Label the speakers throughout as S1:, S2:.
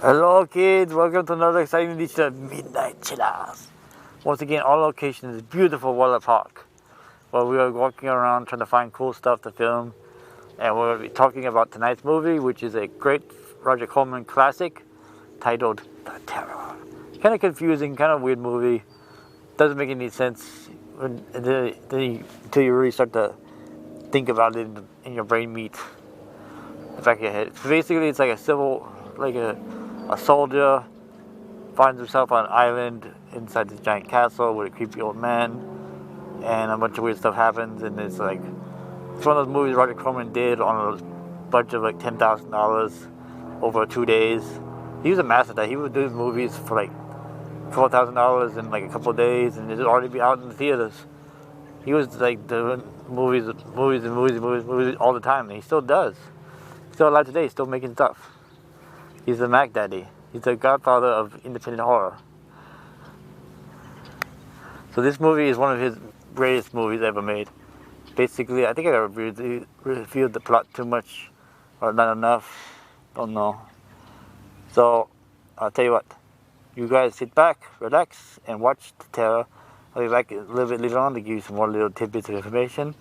S1: Hello kids, welcome to another exciting edition of Midnight Chillers. Once again, our location is beautiful Waller Park, where we are walking around trying to find cool stuff to film. And we're going to be talking about tonight's movie, which is a great Roger Corman classic titled The Terror. Kind of confusing, kind of weird movie. Doesn't make any sense until you really start to think about it and your brain meets the back of your head. Basically, it's like a soldier finds himself on an island inside this giant castle with a creepy old man, and a bunch of weird stuff happens, and it's one of those movies Roger Corman did on a budget of like $10,000 over 2 days. He was a master at that. He would do movies for like $12,000 in like a couple of days, and it'd already be out in the theaters. He was like doing movies all the time, and he still does. He's still alive today, he's still making stuff. He's the Mac Daddy. He's the godfather of independent horror. So this movie is one of his greatest movies ever made. Basically, I think I revealed the plot too much, or not enough. Don't know. So, I'll tell you what. You guys sit back, relax, and watch The Terror. I'll be back a little bit later on to give you some more little tidbits of information. In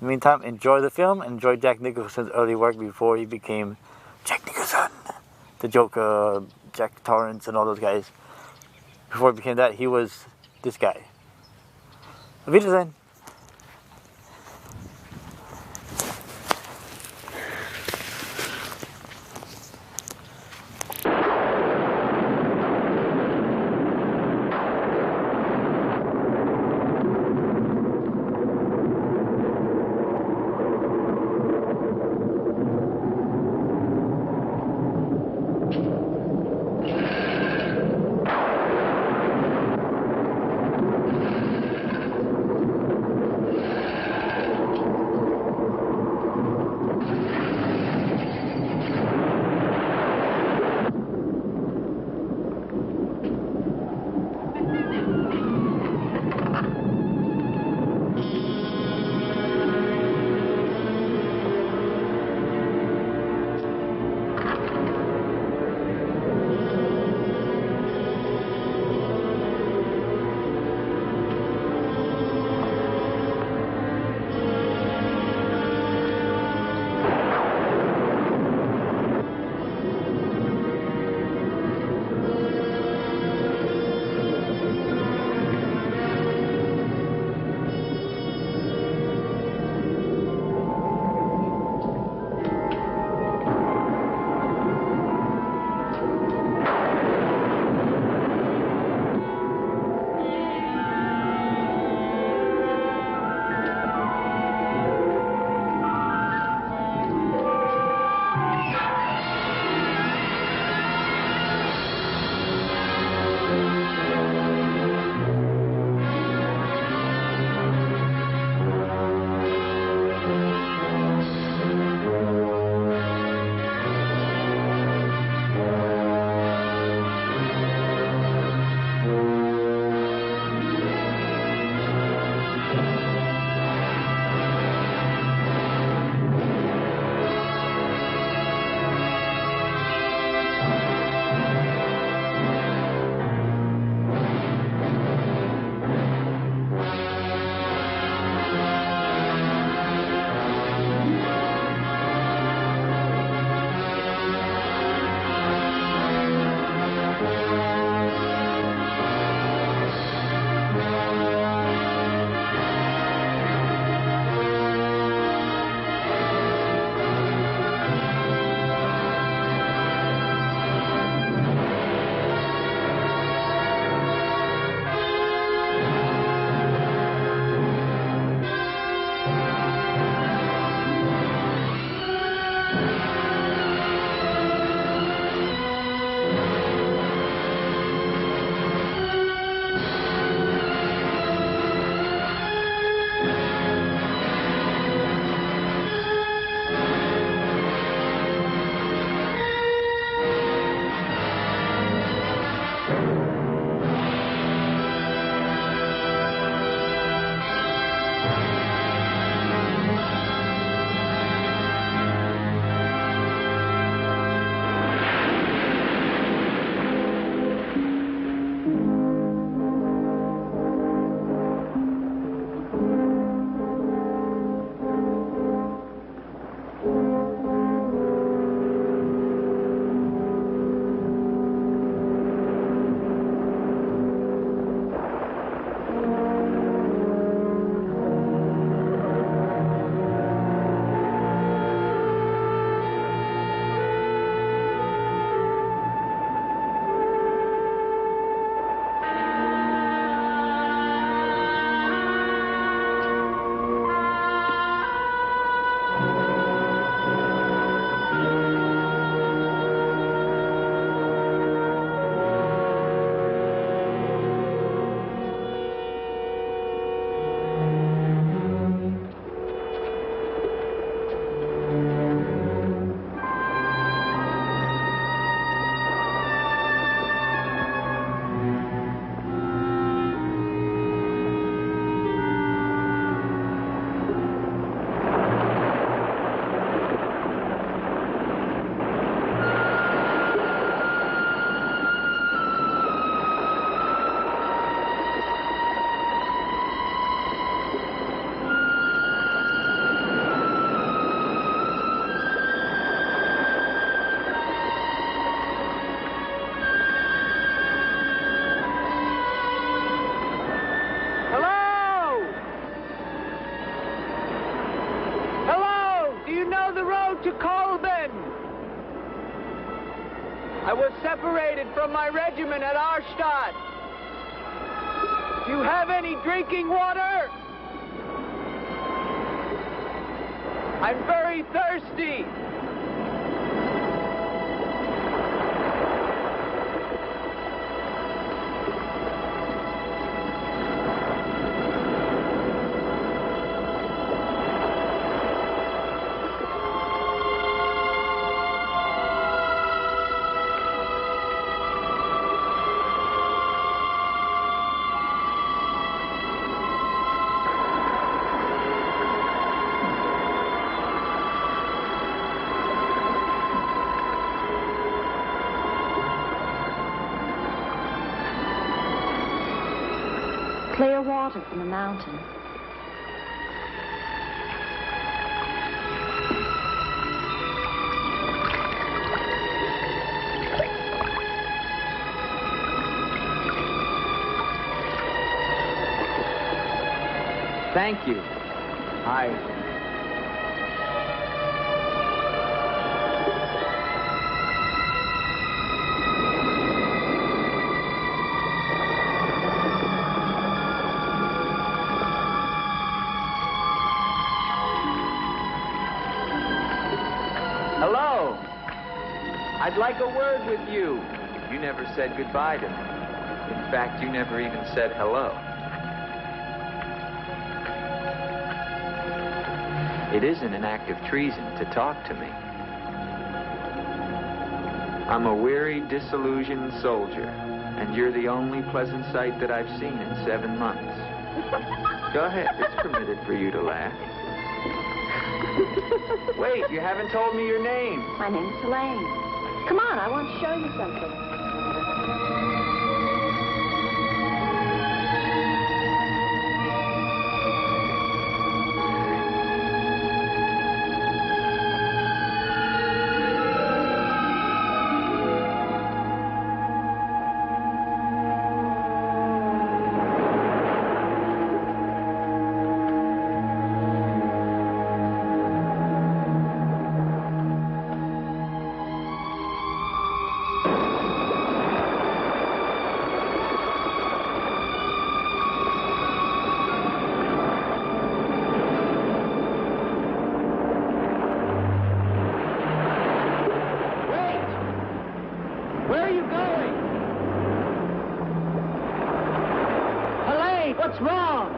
S1: the meantime, enjoy the film. Enjoy Jack Nicholson's early work before he became Jack Nicholson. The Joker, Jack Torrance, and all those guys. Before he became that, he was this guy. Auf Wiedersehen.
S2: I was separated from my regiment at Arstadt. Do you have any drinking water? I'm very thirsty.
S3: Clear water from the mountain.
S2: Thank you. Hello. I'd like a word with you. You never said goodbye to me. In fact, you never even said hello. It isn't an act of treason to talk to me. I'm a weary, disillusioned soldier, and you're the only pleasant sight that I've seen in 7 months. Go ahead, it's permitted for you to laugh. Wait, you haven't told me your name.
S3: My name's Elaine. Come on, I want to show you something.
S2: What's wrong?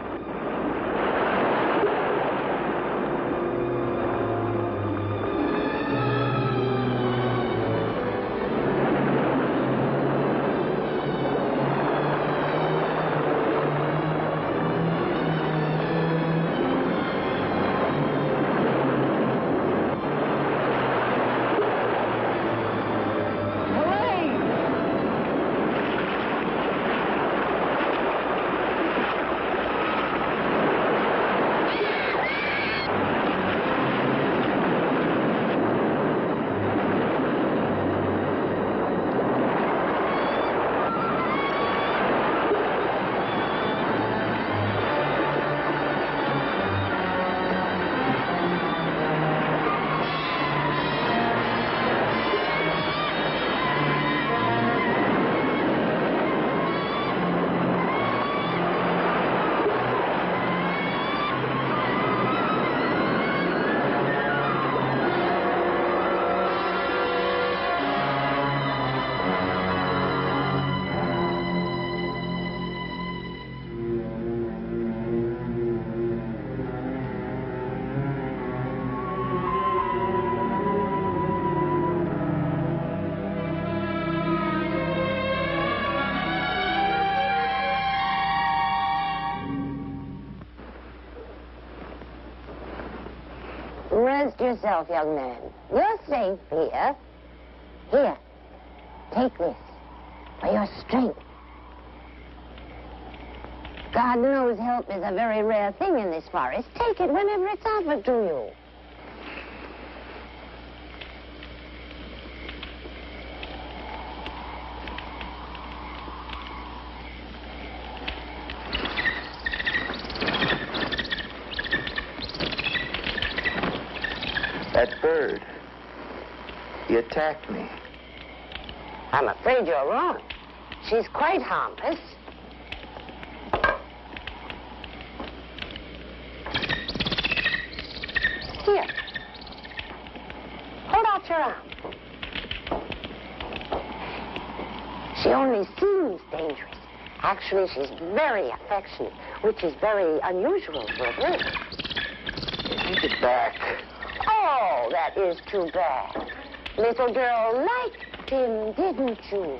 S4: Rest yourself, young man. You're safe here. Here, take this for your strength. God knows help is a very rare thing in this forest. Take it whenever it's offered to you.
S2: That bird, he attacked me.
S4: I'm afraid you're wrong. She's quite harmless. Here. Hold out your arm. She only seems dangerous. Actually, she's very affectionate, which is very unusual for a girl.
S2: Take it back.
S4: Oh, that is too bad. Little girl liked him, didn't you?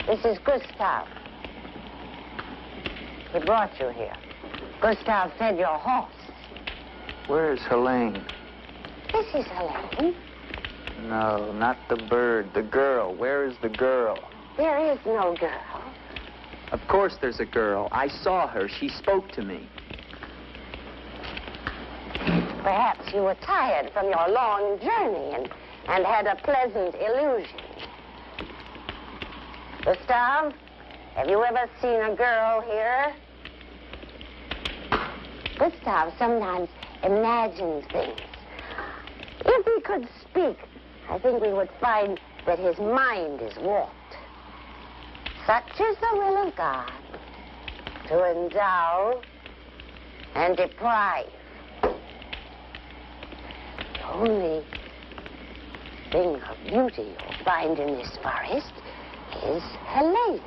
S4: This is Gustav. He brought you here. Gustav fed your horse.
S2: Where's Helene?
S4: This is Helene.
S2: No, not the bird. The girl. Where is the girl?
S4: There is no girl.
S2: Of course there's a girl. I saw her. She spoke to me.
S4: Perhaps you were tired from your long journey and had a pleasant illusion. Gustav, have you ever seen a girl here? Gustav sometimes imagines things. If he could speak, I think we would find that his mind is warped. Such is the will of God, to endow and deprive. The only thing of beauty you'll find in this forest is Helene.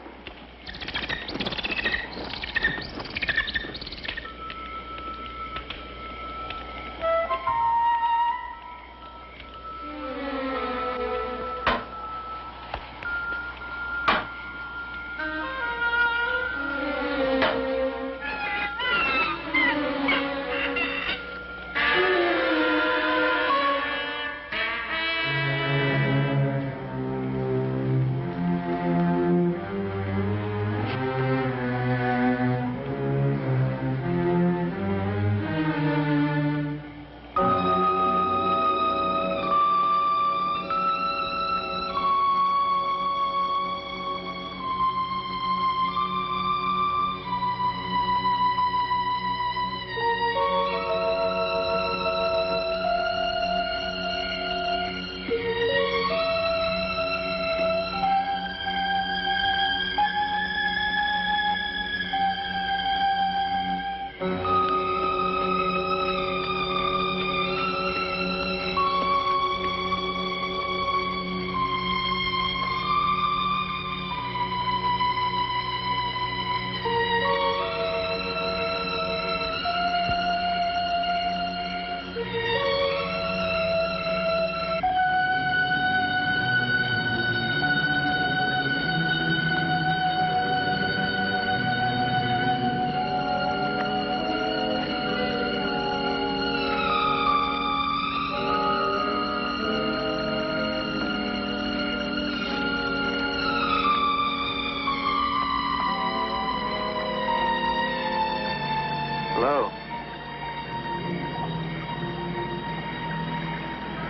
S2: Hello.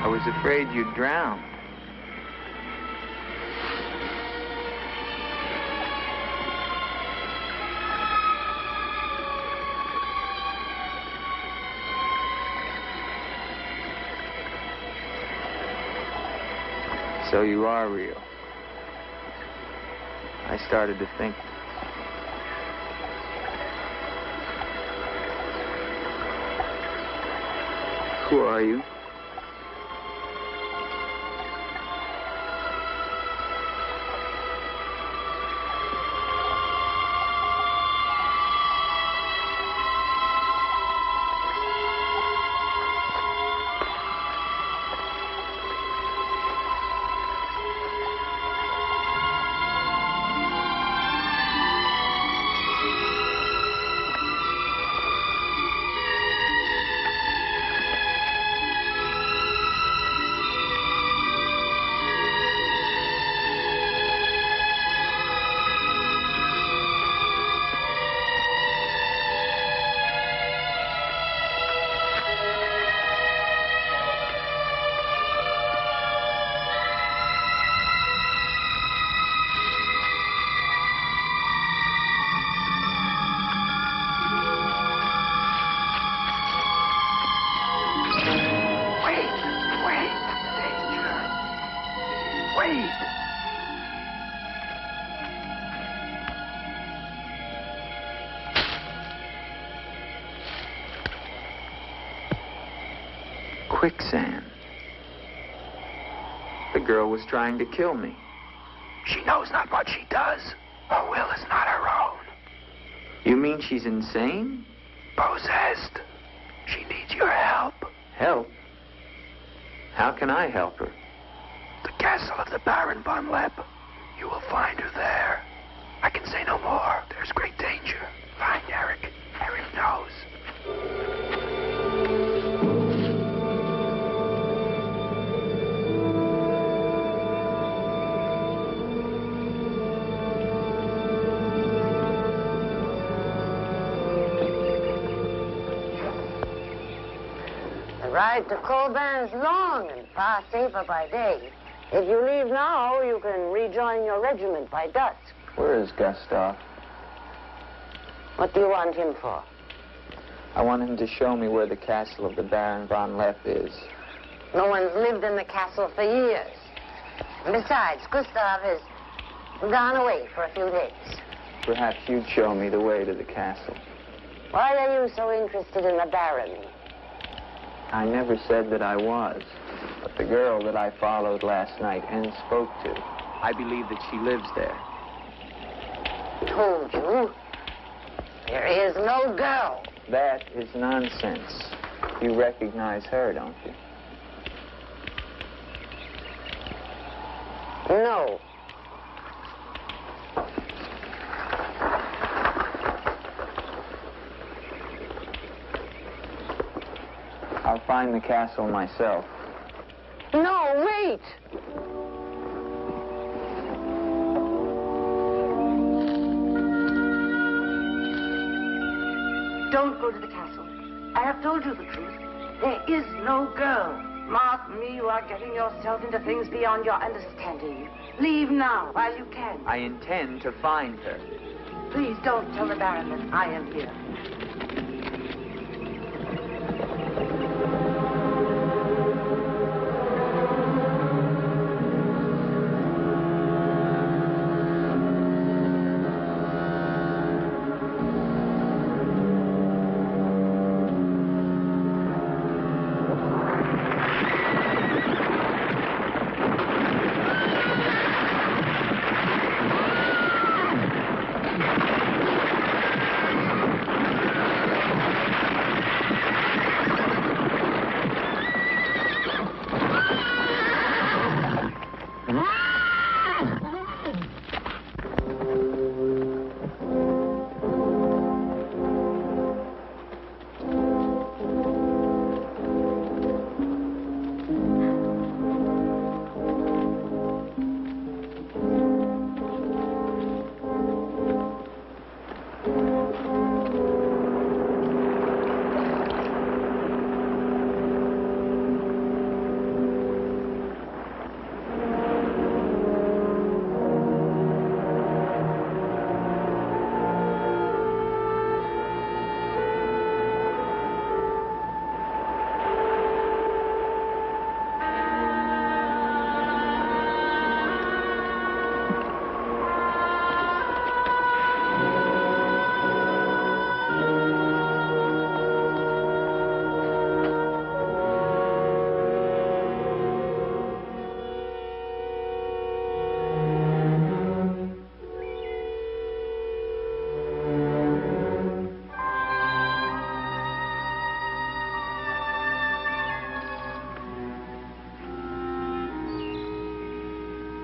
S2: I was afraid you'd drown. So you are real. I started to think. Who are you?
S5: Wait!
S2: Quicksand. The girl was trying to kill me.
S5: She knows not what she does. Her will is not her own.
S2: You mean she's insane?
S5: Possessed. She needs your help.
S2: Help? How can I help her?
S5: The castle of the Baron von Lepp. You will find her there. I can say no more. There's great danger. Find Eric. Eric knows.
S4: The ride to Colban's long and far safer by day. If you leave now, you can rejoin your regiment by dusk.
S2: Where is Gustav?
S4: What do you want him for?
S2: I want him to show me where the castle of the Baron von Lepp is.
S4: No one's lived in the castle for years. And besides, Gustav has gone away for a few days.
S2: Perhaps you'd show me the way to the castle.
S4: Why are you so interested in the Baron?
S2: I never said that I was. But the girl that I followed last night and spoke to, I believe that she lives there.
S4: Told you. There is no girl.
S2: That is nonsense. You recognize her, don't you?
S4: No.
S2: I'll find the castle myself.
S4: No, wait!
S3: Don't go to the castle. I have told you the truth. There is no girl. Mark me, you are getting yourself into things beyond your understanding. Leave now, while you can.
S2: I intend to find her.
S3: Please don't tell the Baron that I am here.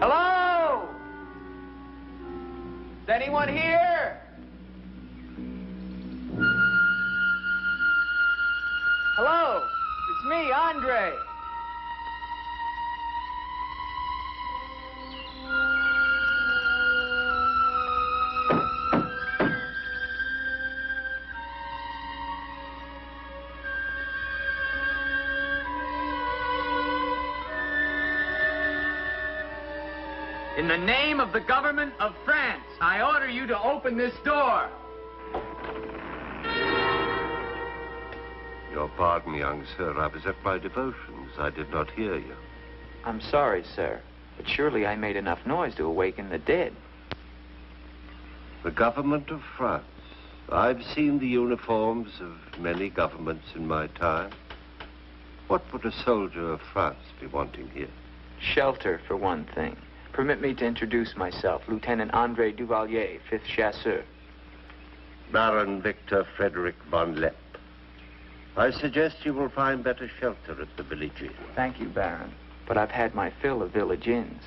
S2: Hello? Is anyone here? Hello? It's me, Andre. In the name of the government of France, I order you to open this door.
S6: Your pardon, young sir. I was at my devotions. I did not hear you.
S2: I'm sorry, sir. But surely I made enough noise to awaken the dead.
S6: The government of France. I've seen the uniforms of many governments in my time. What would a soldier of France be wanting here?
S2: Shelter, for one thing. Permit me to introduce myself, Lieutenant André Duvalier, 5th Chasseurs.
S6: Baron Victor Frederick von Lepp. I suggest you will find better shelter at the village inn.
S2: Thank you, Baron. But I've had my fill of village inns.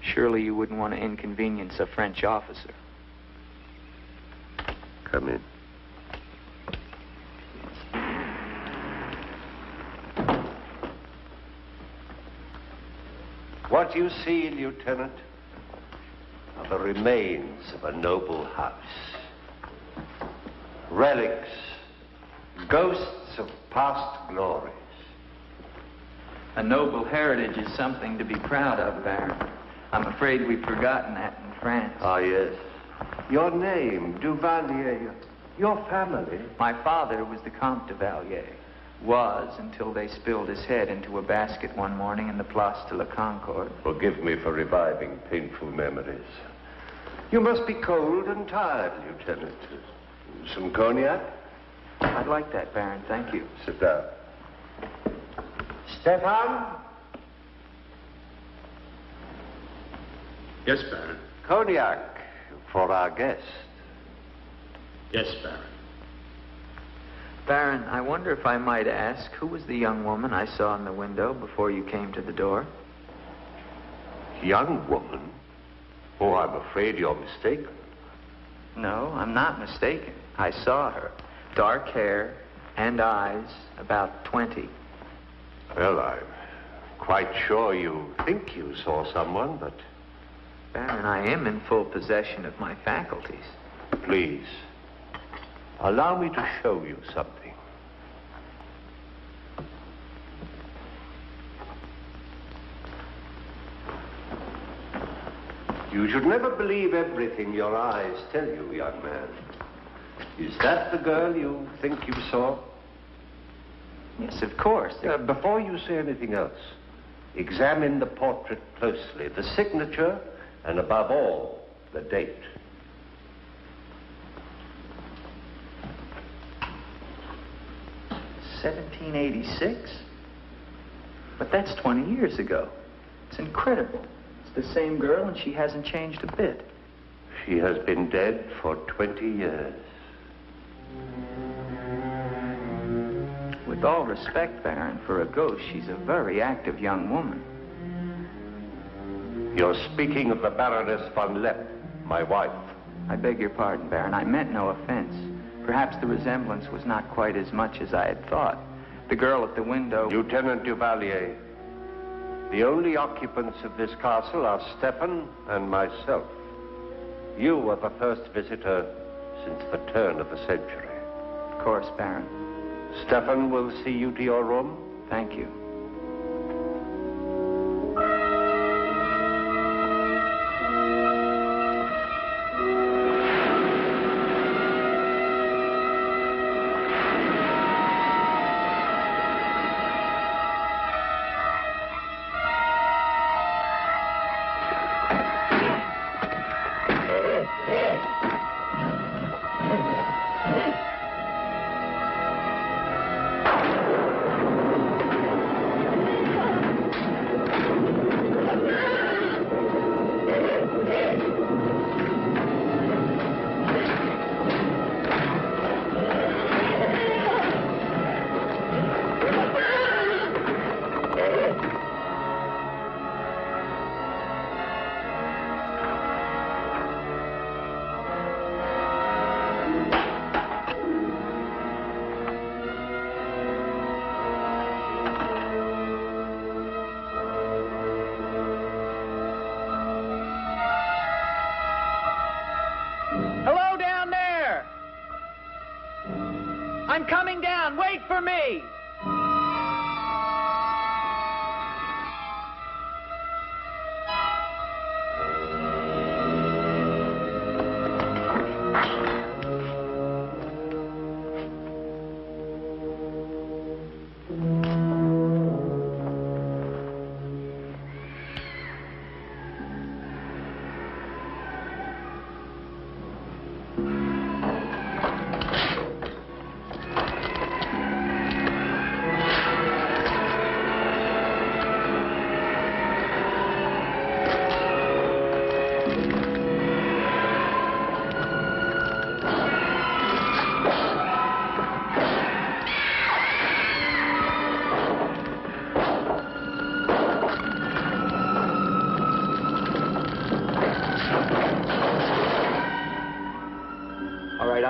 S2: Surely you wouldn't want to inconvenience a French officer.
S6: Come in. What you see, Lieutenant, are the remains of a noble house. Relics, ghosts of past glories.
S2: A noble heritage is something to be proud of, Baron. I'm afraid we've forgotten that in France.
S6: Ah, yes. Your name, Duvalier, your family.
S2: My father was the Comte de Valier. Was until they spilled his head into a basket one morning in the Place de la Concorde.
S6: Forgive me for reviving painful memories. You must be cold and tired, Lieutenant. Some cognac?
S2: I'd like that, Baron. Thank you.
S6: Sit down. Stefan?
S7: Yes, Baron.
S6: Cognac for our guest.
S7: Yes, Baron.
S2: Baron, I wonder if I might ask, who was the young woman I saw in the window before you came to the door?
S6: Young woman? Oh, I'm afraid you're mistaken.
S2: No, I'm not mistaken. I saw her. Dark hair and eyes, about 20.
S6: Well, I'm quite sure you think you saw someone, but...
S2: Baron, I am in full possession of my faculties.
S6: Please, allow me to show you something. You should never believe everything your eyes tell you, young man. Is that the girl you think you saw?
S2: Yes, of course.
S6: Before you say anything else, examine the portrait closely, the signature, and above all, the date.
S2: $1786? But that's 20 years ago. It's incredible. It's the same girl and she hasn't changed a bit.
S6: She has been dead for 20 years.
S2: With all respect, Baron, for a ghost, she's a very active young woman.
S6: You're speaking of the Baroness von Lepp, my wife.
S2: I beg your pardon, Baron. I meant no offense. Perhaps the resemblance was not quite as much as I had thought. The girl at the window...
S6: Lieutenant Duvalier, the only occupants of this castle are Stefan and myself. You are the first visitor since the turn of the century.
S2: Of course, Baron.
S6: Stefan will see you to your room.
S2: Thank you.
S8: I'm coming down. Wait for me.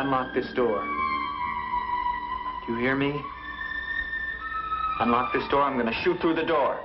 S2: unlock this door. Do you hear me? Unlock this door, I'm gonna shoot through the door.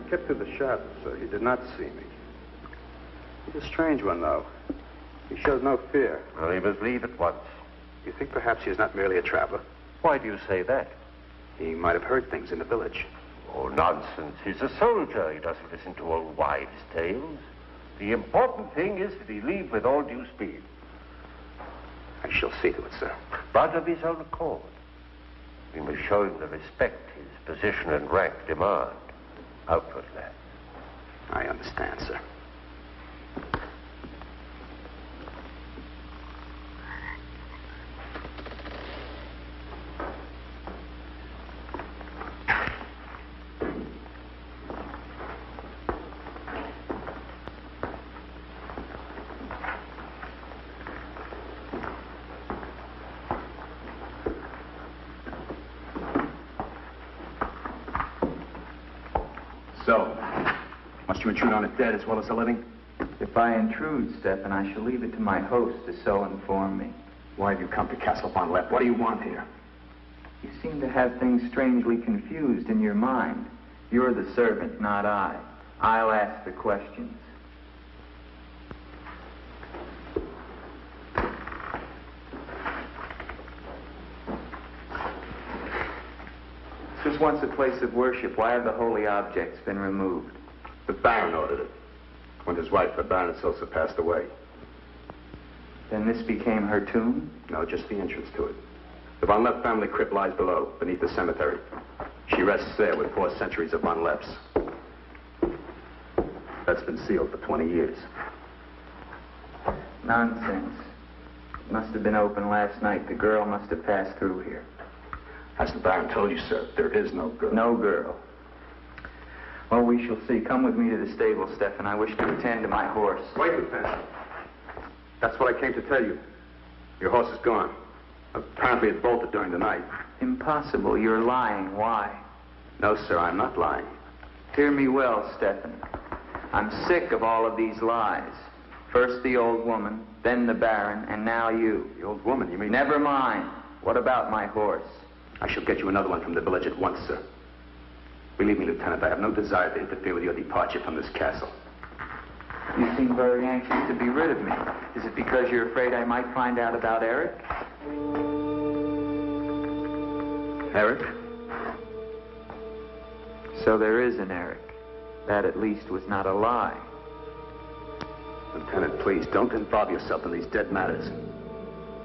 S9: Kept through the shadows, sir. He did not see me. He's a strange one, though. He shows no fear.
S6: Well, he must leave at once.
S9: You think perhaps he is not merely a traveler?
S6: Why do you say that?
S9: He might have heard things in the village.
S6: Oh, nonsense. He's a soldier. He doesn't listen to old wives' tales. The important thing is that he leave with all due speed.
S9: I shall see to it, sir.
S6: But of his own accord. We must show him the respect his position and rank demand. Outward, lad.
S9: I understand, sir. So, must you intrude on the dead as well as the living?
S2: If I intrude, Stefan, I shall leave it to my host to so inform me.
S9: Why have you come to Castle Von Lepp? What do you want here?
S2: You seem to have things strangely confused in your mind. You're the servant, not I. I'll ask the questions. This was once a place of worship. Why have the holy objects been removed?
S9: The Baron ordered it. When his wife, the Baroness Ilsa, passed away.
S2: Then this became her tomb?
S9: No, just the entrance to it. The Von Lepp family crypt lies below, beneath the cemetery. She rests there with 4 centuries of Von Lepps. That's been sealed for 20 years.
S2: Nonsense. It must have been open last night. The girl must have passed through here.
S9: As the Baron told you, sir, there is no girl.
S2: No girl. Well, we shall see. Come with me to the stable, Stefan. I wish to attend to my horse.
S9: Wait, Lieutenant. That's what I came to tell you. Your horse is gone. Apparently it bolted during the night.
S2: Impossible. You're lying. Why?
S9: No, sir, I'm not lying.
S2: Hear me well, Stefan. I'm sick of all of these lies. First the old woman, then the Baron, and now you.
S9: The old woman, you mean?
S2: Never mind. What about my horse?
S9: I shall get you another one from the village at once, sir. Believe me, Lieutenant, I have no desire to interfere with your departure from this castle.
S2: You seem very anxious to be rid of me. Is it because you're afraid I might find out about Eric?
S9: Eric?
S2: So there is an Eric. That at least was not a lie.
S9: Lieutenant, please, don't involve yourself in these dead matters.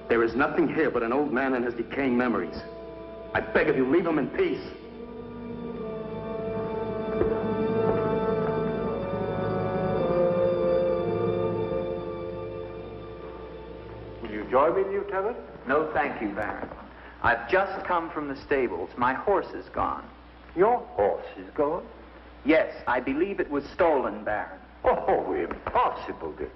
S9: There is nothing here but an old man and his decaying memories. I beg of you, leave him in peace.
S6: Will you join me, Lieutenant?
S2: No, thank you, Baron. I've just come from the stables. My horse is gone.
S6: Your horse is gone?
S2: Yes, I believe it was stolen, Baron.
S6: Oh, impossible, Dick.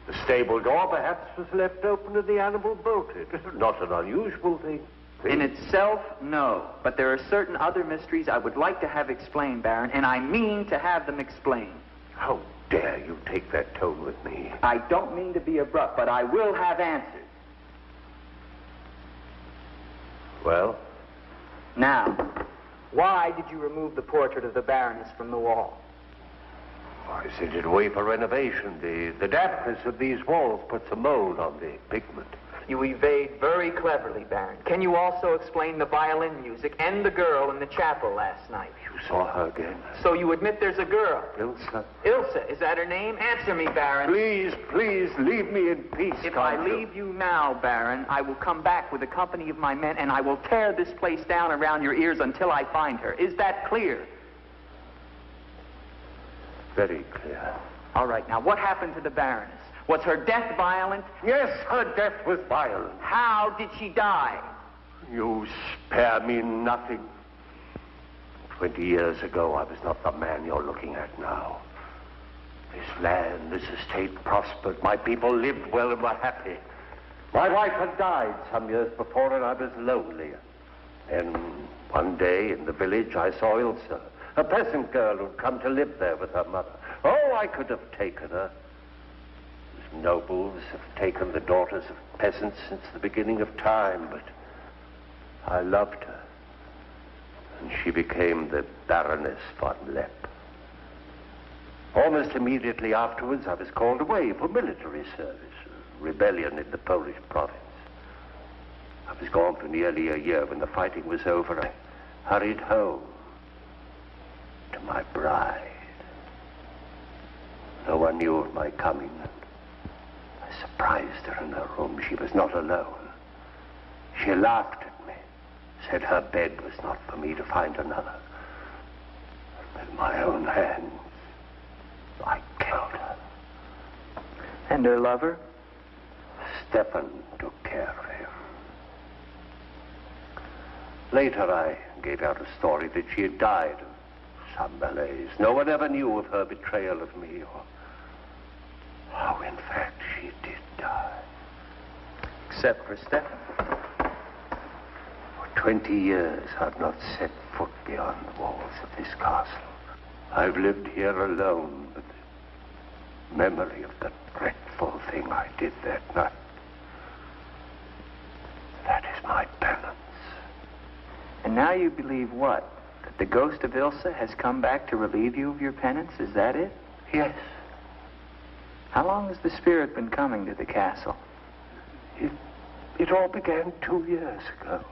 S6: The stable door perhaps was left open and the animal bolted. Not an unusual thing.
S2: In itself, no. But there are certain other mysteries I would like to have explained, Baron, and I mean to have them explained.
S6: How dare you take that tone with me?
S2: I don't mean to be abrupt, but I will have answers.
S6: Well?
S2: Now, why did you remove the portrait of the Baroness from the wall?
S6: I sent it away for renovation. The dampness of these walls puts a mold on the pigment.
S2: You evade very cleverly, Baron. Can you also explain the violin music and the girl in the chapel last night?
S6: You saw her again?
S2: So you admit there's a girl?
S6: Ilsa.
S2: Ilsa, is that her name? Answer me, Baron.
S6: Please, please, leave me in peace.
S2: If I leave you now, Baron, I will come back with a company of my men and I will tear this place down around your ears until I find her. Is that clear?
S6: Very clear.
S2: All right, now what happened to the Baroness? Was her death violent?
S6: Yes, her death was violent.
S2: How did she die?
S6: You spare me nothing. 20 years ago, I was not the man you're looking at now. This land, this estate prospered. My people lived well and were happy. My wife had died some years before, and I was lonely. Then, one day in the village, I saw Ilsa, a peasant girl who'd come to live there with her mother. Oh, I could have taken her. Nobles have taken the daughters of peasants since the beginning of time, but I loved her. And she became the Baroness von Lepp. Almost immediately afterwards, I was called away for military service, a rebellion in the Polish province. I was gone for nearly a year. When the fighting was over, I hurried home to my bride. No one knew of my coming. I surprised her in her room. She was not alone. She laughed at me, said her bed was not for me to find another. With my own hands, I killed her.
S2: And her lover?
S6: Stefan took care of him. Later, I gave out a story that she had died of some malaise. No one ever knew of her betrayal of me, or how, in fact, she did die.
S2: Except for Stefan.
S6: For 20 years, I've not set foot beyond the walls of this castle. I've lived here alone with the memory of the dreadful thing I did that night. That is my penance.
S2: And now you believe what? That the ghost of Ilsa has come back to relieve you of your penance? Is that it?
S6: Yes.
S2: How long has the spirit been coming to the castle?
S6: It all began 2 years ago.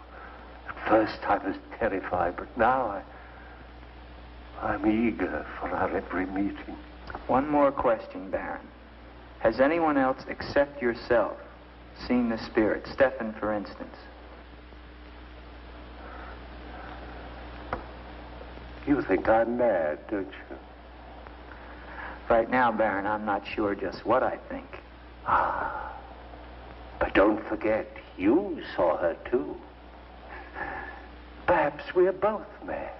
S6: At first I was terrified, but now I'm eager for our every meeting.
S2: One more question, Baron. Has anyone else except yourself seen the spirit? Stefan, for instance.
S6: You think I'm mad, don't you?
S2: Right now, Baron, I'm not sure just what I think.
S6: Ah. But don't forget, you saw her too. Perhaps we're both mad.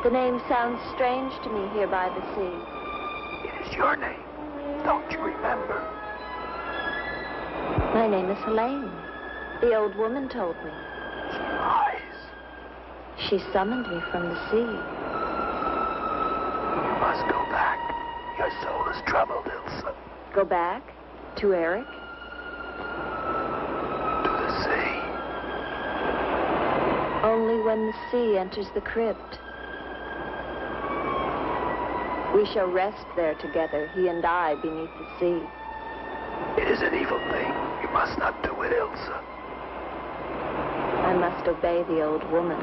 S10: The name sounds strange to me here by the sea.
S5: It is your name. Don't you remember?
S10: My name is Helene. The old woman told me.
S5: She lies.
S10: She summoned me from the sea.
S5: You must go back. Your soul is troubled, Ilsa.
S10: Go back? To Eric?
S5: To the sea.
S10: Only when the sea enters the crypt. We shall rest there together, he and I, beneath the sea.
S5: It is an evil thing. You must not do it, Ilsa.
S10: I must obey the old woman.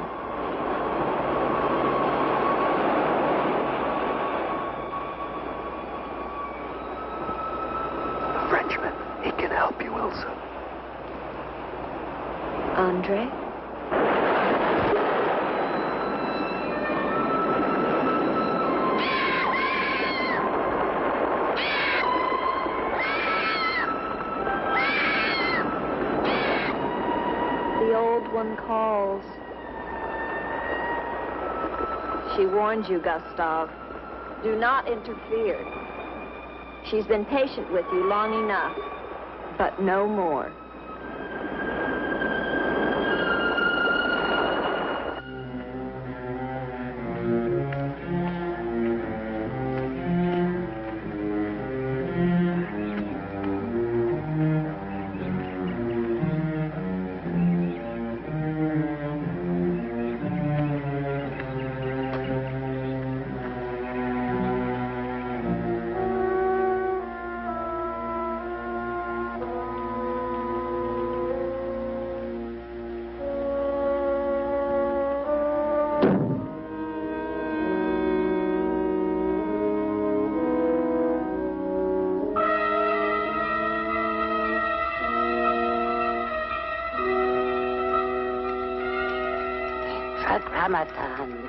S5: The Frenchman, he can help you, Ilsa.
S10: Andre? One calls. She warns you, Gustav. Do not interfere. She's been patient with you long enough, but no more.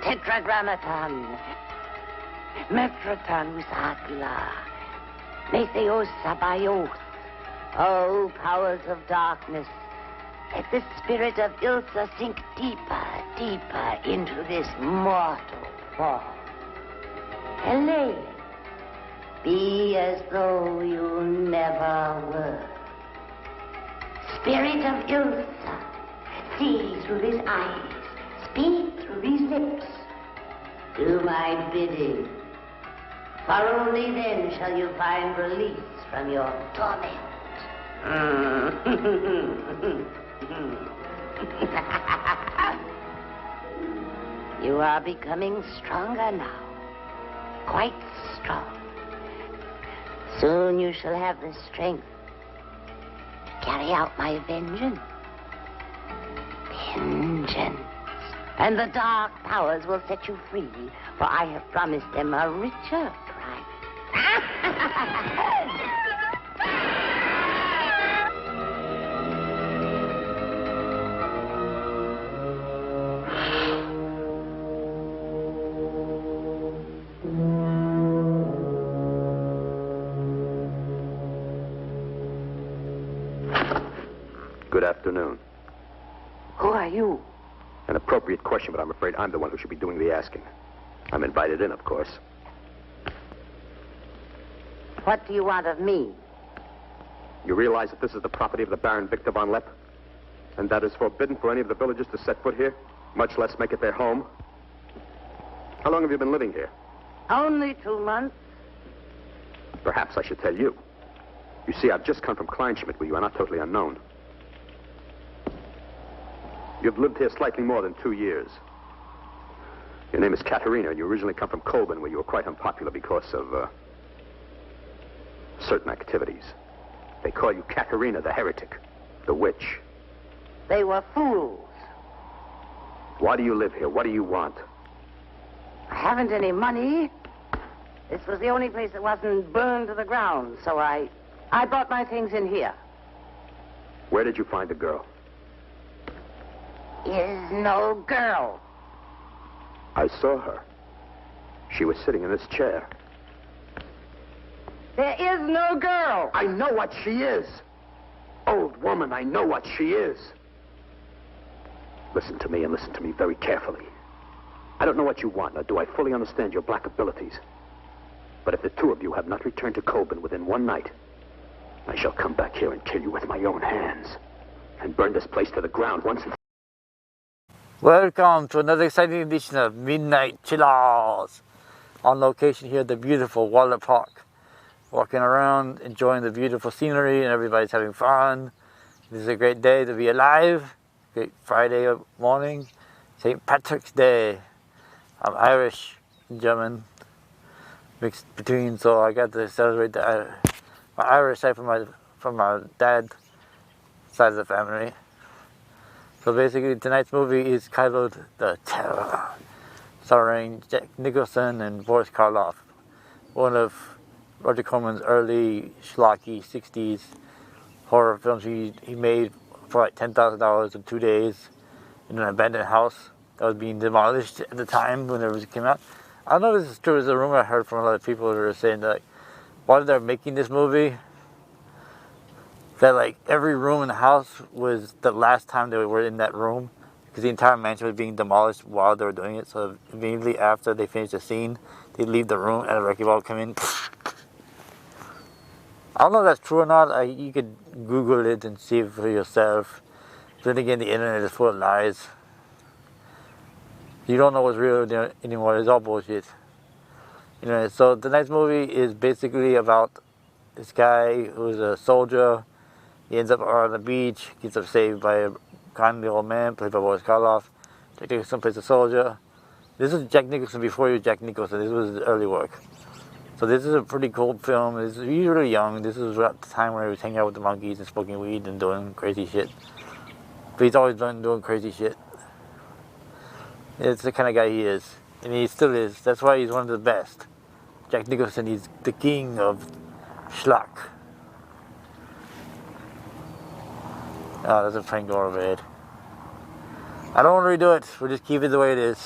S4: Tetragrammaton, Metroton Usagla, Metheos Sabaoth, O powers of darkness, let the spirit of Ilsa sink deeper, deeper into this mortal form. Helene, be as though you never were. Spirit of Ilsa, see through these eyes. Speak through these lips. Do my bidding. For only then shall you find release from your torment. You are becoming stronger now. Quite strong. Soon you shall have the strength to carry out my vengeance. Vengeance. And the dark powers will set you free, for I have promised them a richer prize.
S11: Good afternoon.
S3: Who are you?
S11: An appropriate question, but I'm afraid I'm the one who should be doing the asking. I'm invited in, of course.
S3: What do you want of me?
S11: You realize that this is the property of the Baron Victor von Lepp? And that is forbidden for any of the villagers to set foot here, much less make it their home? How long have you been living here?
S3: Only 2 months.
S11: Perhaps I should tell you. You see, I've just come from Kleinschmidt, where you are not totally unknown. You've lived here slightly more than 2 years. Your name is Katerina, and you originally come from Colburn, where you were quite unpopular because of, certain activities. They call you Katerina the heretic, the witch.
S3: They were fools.
S11: Why do you live here? What do you want?
S3: I haven't any money. This was the only place that wasn't burned to the ground, so I brought my things in here.
S11: Where did you find the girl?
S3: Is no girl.
S11: I saw her. She was sitting in this chair.
S3: There is no girl.
S11: I know what she is. Old woman, I know what she is. Listen to me, and listen to me very carefully. I don't know what you want, nor do I fully understand your black abilities. But if the two of you have not returned to Colburn within one night, I shall come back here and kill you with my own hands, and burn this place to the ground once and...
S1: Welcome to another exciting edition of Midnight Chillers. On location here at the beautiful Waller Park. Walking around, enjoying the beautiful scenery, and everybody's having fun. This is a great day to be alive. Great Friday morning. St. Patrick's Day. I'm Irish and German. Mixed between, so I got to celebrate my Irish side from my dad side of the family. So basically, tonight's movie is titled The Terror, starring Jack Nicholson and Boris Karloff, one of Roger Corman's early schlocky 60s horror films he made for like $10,000 in 2 days in an abandoned house that was being demolished at the time whenever it came out. I don't know if this is true. It's a rumor I heard from a lot of people who were saying that while they're making this movie, that like every room in the house was the last time they were in that room, because the entire mansion was being demolished while they were doing it. So immediately after they finished the scene, they'd leave the room and a wrecking ball would come in. I don't know if that's true or not. You could Google it and see it for yourself. Then again, the internet is full of lies. You don't know what's real anymore. It's all bullshit. You know. So tonight's movie is basically about this guy who's a soldier. He ends up on the beach, gets up saved by a kindly old man, played by Boris Karloff. Jack Nicholson plays a soldier. This is Jack Nicholson before he was Jack Nicholson. This was his early work. So this is a pretty cool film. He's really young. This was about the time when he was hanging out with the monkeys and smoking weed and doing crazy shit. But he's always been doing crazy shit. It's the kind of guy he is. And he still is. That's why he's one of the best. Jack Nicholson, he's the king of schlock. Oh, there's a plane going overhead. I don't want to redo it. We'll just keep it the way it is.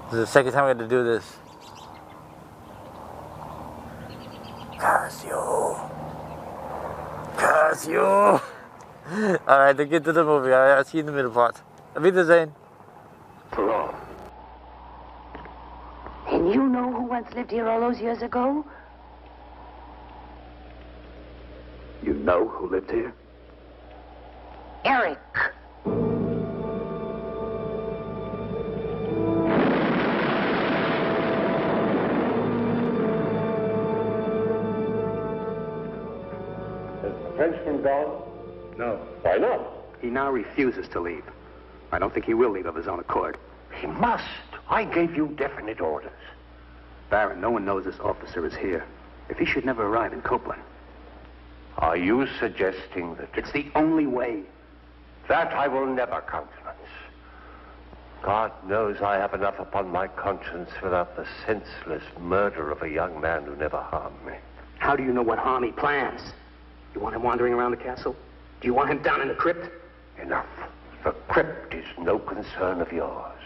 S1: This is the second time I had to do this. Curse you! Alright, to get to the movie. I'll see you in the middle part. Auf Wiedersehen.
S11: Parole.
S3: And you know who once lived here all those years ago?
S11: You know who lived here?
S3: Eric.
S6: Has the Frenchman gone?
S11: No.
S6: Why not?
S11: He now refuses to leave. I don't think he will leave of his own accord.
S6: He must. I gave you definite orders.
S11: Baron, no one knows this officer is here. If he should never arrive in Copeland.
S6: Are you suggesting that...
S11: It's the only way.
S6: That I will never countenance. God knows I have enough upon my conscience without the senseless murder of a young man who never harmed me.
S11: How do you know what harm he plans? You want him wandering around the castle? Do you want him down in the crypt?
S6: Enough. The crypt is no concern of yours.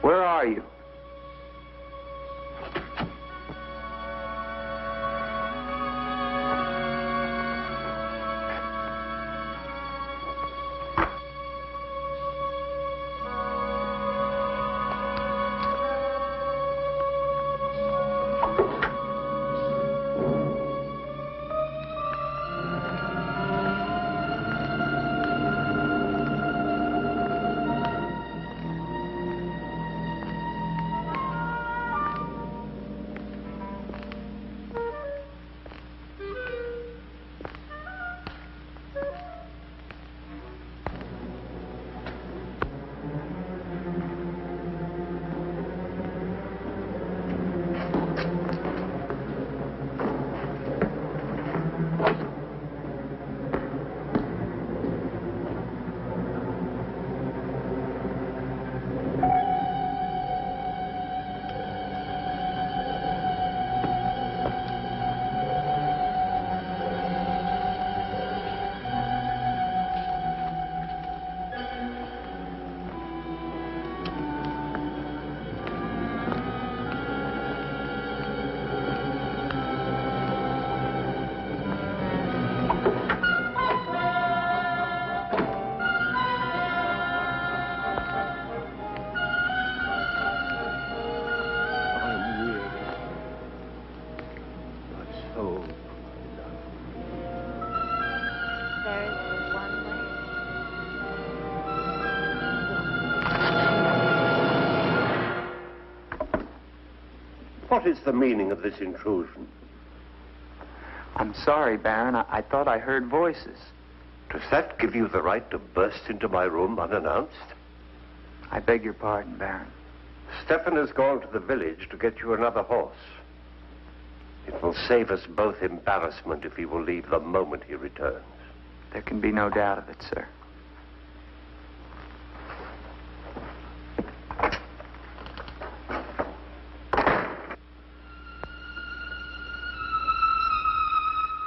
S2: Where are you?
S6: What is the meaning of this intrusion?
S2: I'm sorry, Baron. I thought I heard voices.
S6: Does that give you the right to burst into my room unannounced?
S2: I beg your pardon, Baron.
S6: Stefan has gone to the village to get you another horse. It will save us both embarrassment if he will leave the moment he returns.
S2: There can be no doubt of it, sir.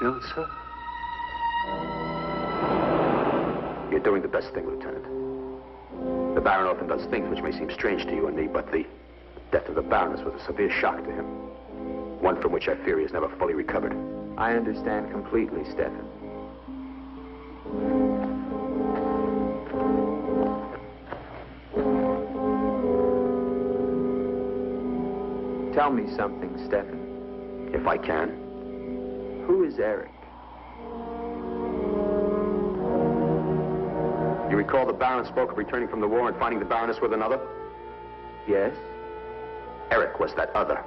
S6: Ilsa?
S11: You're doing the best thing, Lieutenant. The Baron often does things which may seem strange to you and me, but the death of the Baroness was a severe shock to him. One from which I fear he has never fully recovered.
S2: I understand completely, Stefan. Tell me something, Stefan.
S11: If I can.
S2: Who is Eric?
S11: You recall the Baron spoke of returning from the war and finding the Baroness with another?
S2: Yes?
S11: Eric was that other.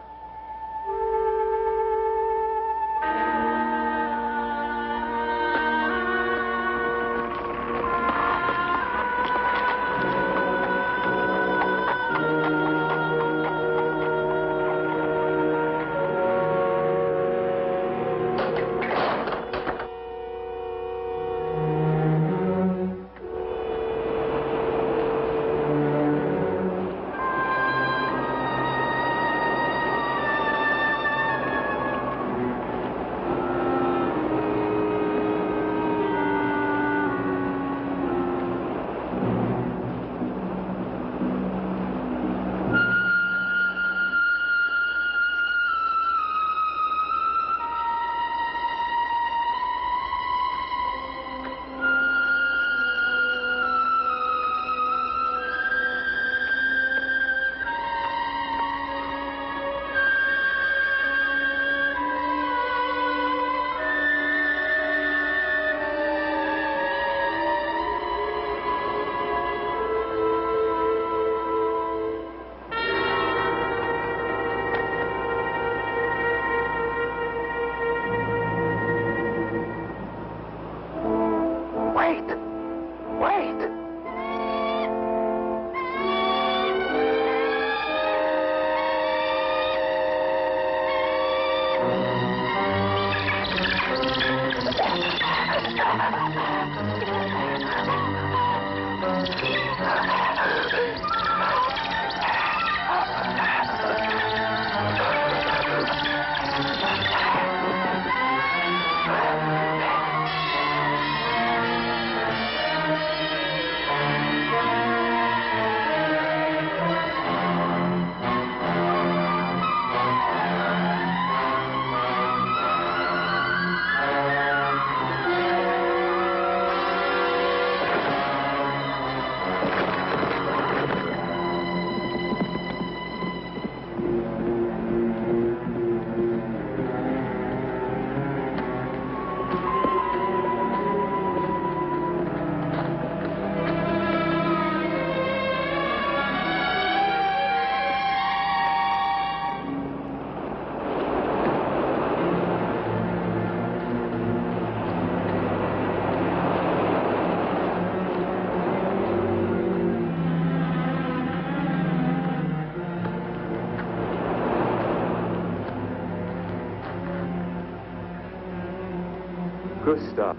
S2: Gustav.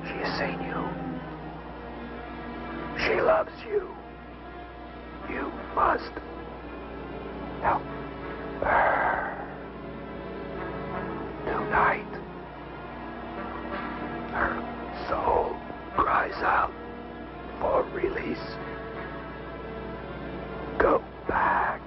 S5: She has seen you. She loves you. You must help her. Tonight, her soul cries out for release. Go back.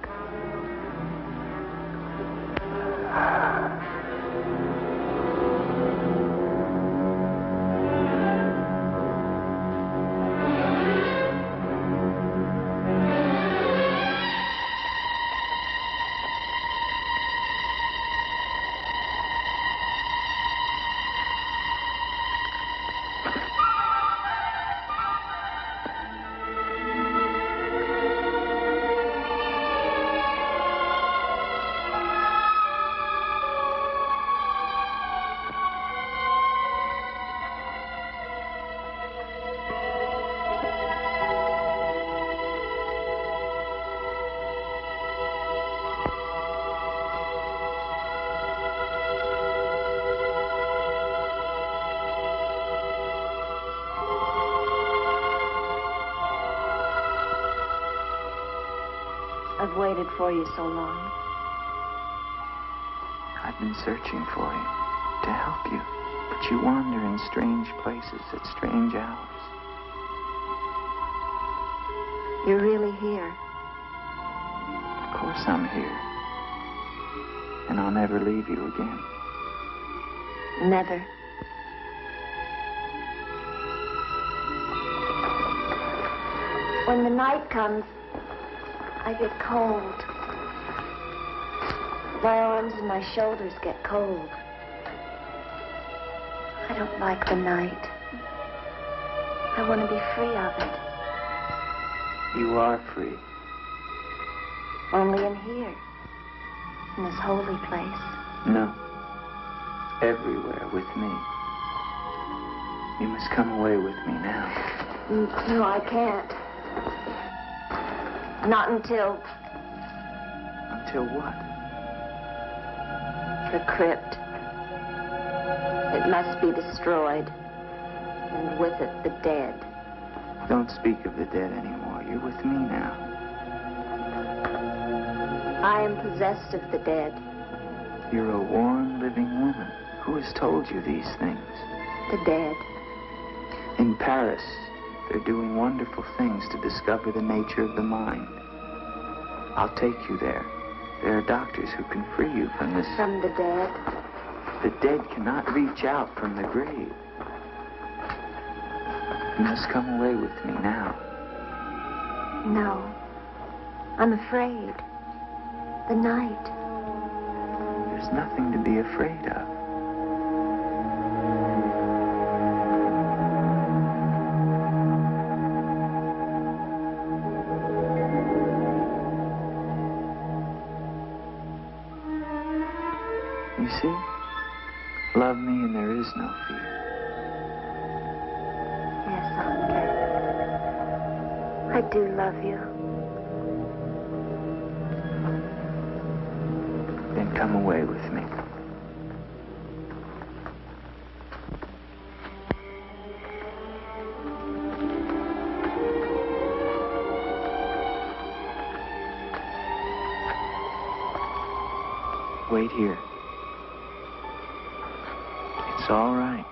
S10: I've waited for you so long.
S2: I've been searching for you to help you, but you wander in strange places at strange hours.
S10: You're really here.
S2: Of course I'm here. And I'll never leave you again.
S10: Never. When the night comes, I get cold. My arms and my shoulders get cold. I don't like the night. I want to be free of it.
S2: You are free.
S10: Only in here, in this holy place.
S2: No. Everywhere with me. You must come away with me now.
S10: No, I can't. Not until...
S2: Until what?
S10: The crypt. It must be destroyed. And with it, the dead.
S2: Don't speak of the dead anymore. You're with me now.
S10: I am possessed of the dead.
S2: You're a warm, living woman. Who has told you these things?
S10: The dead.
S2: In Paris, they're doing wonderful things to discover the nature of the mind. I'll take you there. There are doctors who can free you from this.
S10: From the dead?
S2: The dead cannot reach out from the grave. You must come away with me now.
S10: No. I'm afraid. The night.
S2: There's nothing to be afraid of. You see? Love me and there is no fear.
S10: Yes, Andre. I do love you.
S2: Then come away with me. Wait here. It's all right.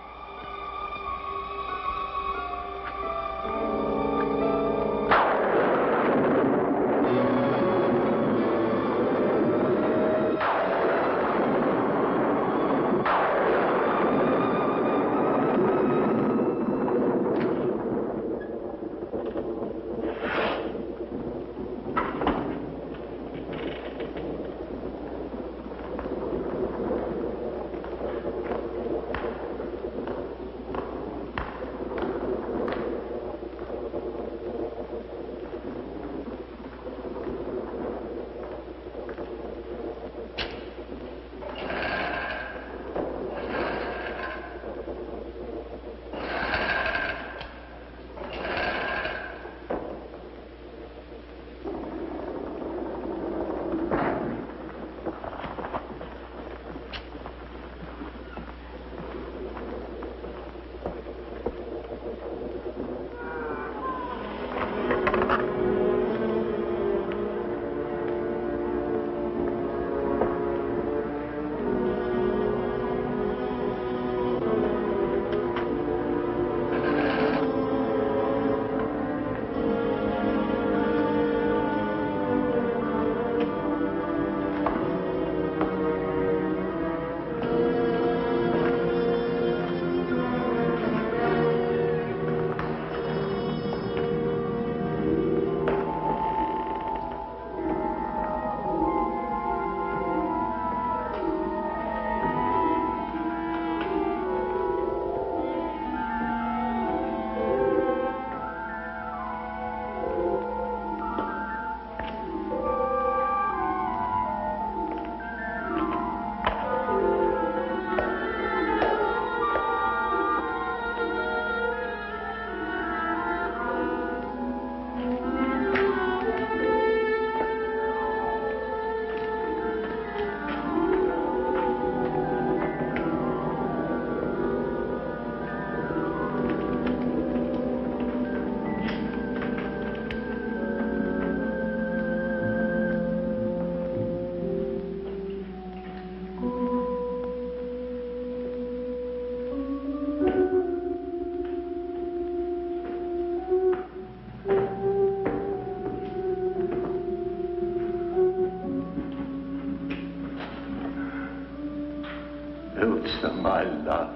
S6: My love,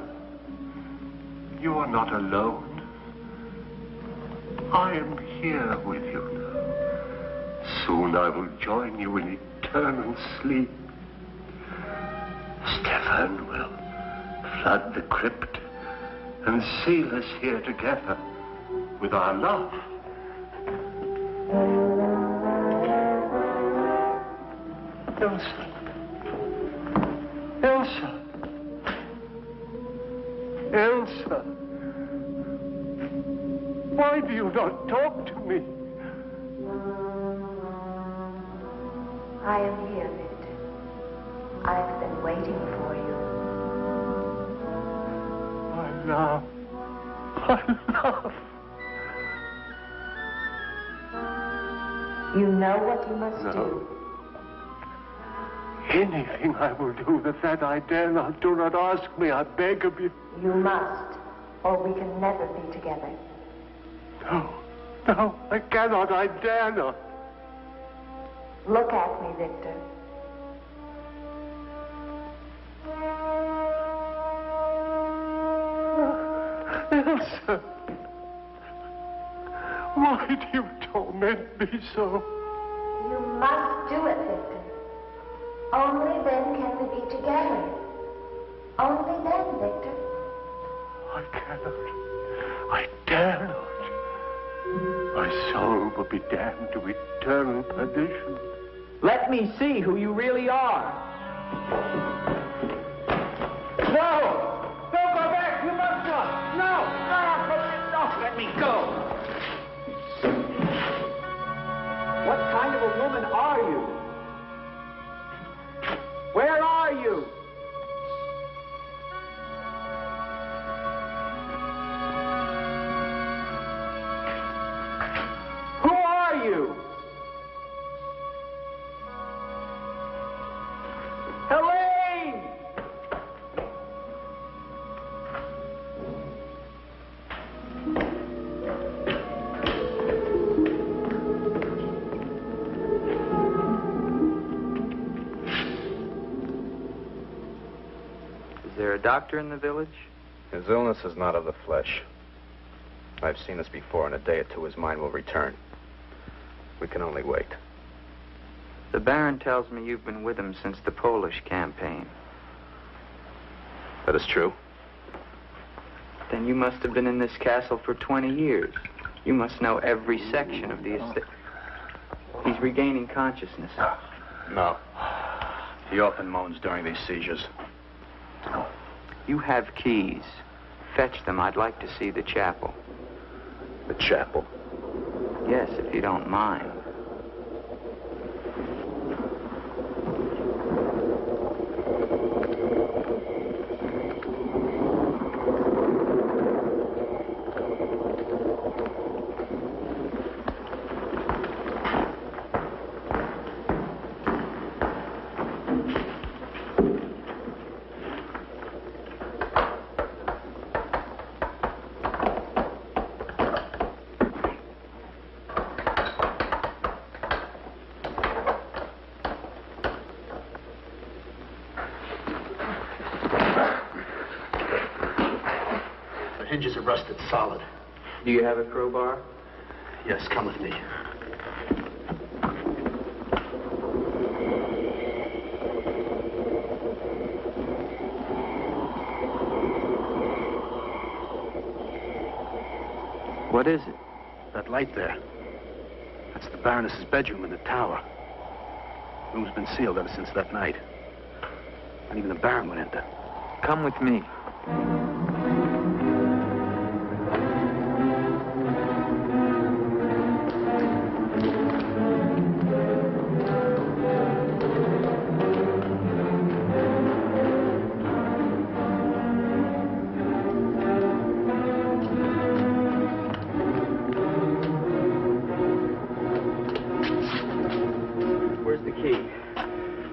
S6: you are not alone. I am here with you now. Soon I will join you in eternal sleep. Stefan will flood the crypt and seal us here together with our love. Elsa. Elsa. Elsa. Why do you not talk to me?
S12: I am here, Victor. I've been waiting for you.
S6: My love. My love.
S12: You know what you must do.
S6: Anything I will do that I dare not. Do not ask me, I beg of you.
S12: You must, or we can never be together.
S6: No, no, I cannot, I dare not.
S12: Look at me, Victor.
S6: Elsa, why do you torment me so?
S12: You must do it, Victor. Only then can we be together. Only then, Victor.
S6: I cannot. I dare not. My soul will be damned to eternal perdition.
S8: Let me see who you really are. No! Don't go back! You must not! No! No! Let me go! What kind of a woman are you? Where are you? Who are you? Helene!
S13: Is there a doctor in the village?
S14: His illness is not of the flesh. I've seen this before. In a day or two, his mind will return. We can only wait.
S13: The Baron tells me you've been with him since the Polish campaign.
S14: That is true.
S13: Then you must have been in this castle for 20 years. You must know every section of the estate. He's regaining consciousness.
S14: No. He often moans during these seizures.
S13: You have keys. Fetch them. I'd like to see the chapel.
S14: The chapel?
S13: Yes, if you don't mind.
S11: Hinges are rusted solid.
S13: Do you have a crowbar?
S11: Yes, come with me.
S13: What is it?
S11: That light there. That's the Baroness's bedroom in the tower. The room's been sealed ever since that night. And even the Baron went enter.
S13: Come with me.